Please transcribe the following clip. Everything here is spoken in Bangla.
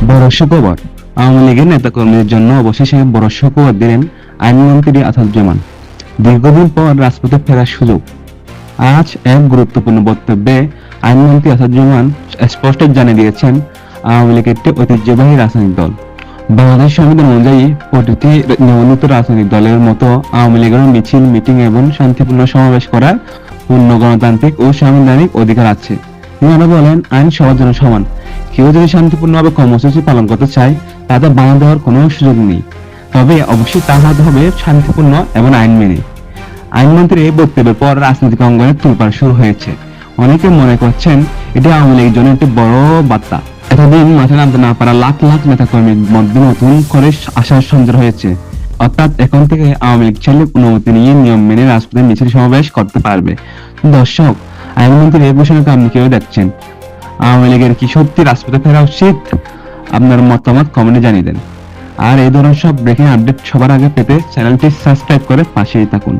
বড় সুখবর, আওয়ামী লীগের নেতাকর্মীদের জন্য অবশেষে বড় সুখবর দিলেন আইনমন্ত্রী আসাদুজ্জামান। দীর্ঘদিন পর রাজপথে ফেরার সুযোগ। আজ এক গুরুত্বপূর্ণ বক্তব্যে আইনমন্ত্রী আসাদুজ্জামান স্পষ্ট জানিয়ে দিয়েছেন, আওয়ামী লীগ একটি ঐতিহ্যবাহী রাজনৈতিক দল। বাংলাদেশ সংবিধান অনুযায়ী প্রতিটি নিবন্ধিত রাজনৈতিক দলের মতো আওয়ামী লীগের মিছিল, মিটিং এবং শান্তিপূর্ণ সমাবেশ করার পূর্ণ গণতান্ত্রিক ও সাংবিধানিক অধিকার আছে। তিনি আরো বলেন, আইন সবার জন্য সমান। কেউ যদি শান্তিপূর্ণভাবে কর্মসূচি পালন করতে চায়, তাতে বাধা দেওয়ার কোনো সুযোগ নেই। তবে অবশ্যই তা হতে হবে শান্তিপূর্ণ এবং আইন মেনে। আইনমন্ত্রীর এই বক্তব্যের পর রাজনৈতিক অঙ্গনে তোলপাড় শুরু হয়েছে। অনেকে মনে করছেন এটি আওয়ামী লীগের জন্য একটি বড় বার্তা। এতদিন মাঠে নামতে না পারা লাখ লাখ নেতাকর্মীর মধ্যে নতুন করে আশার সঞ্চার হয়েছে। অর্থাৎ এখন থেকে আওয়ামী লীগ চাইলে অনুমতি নিয়ে নিয়ম মেনে রাজপথে মিছিল সমাবেশ করতে পারবে। দর্শক, আইনমন্ত্রীর এই ঘোষণাকে আপনি কিভাবে দেখছেন? আওয়ামী লীগের কি সত্যি রাজপথে ফেরা উচিত? আপনার মতামত কমেন্টে জানিয়ে দেন। আর এই ধরনের সব ব্রেকিং আপডেট সবার আগে পেতে চ্যানেলটি সাবস্ক্রাইব করে পাশেই থাকুন।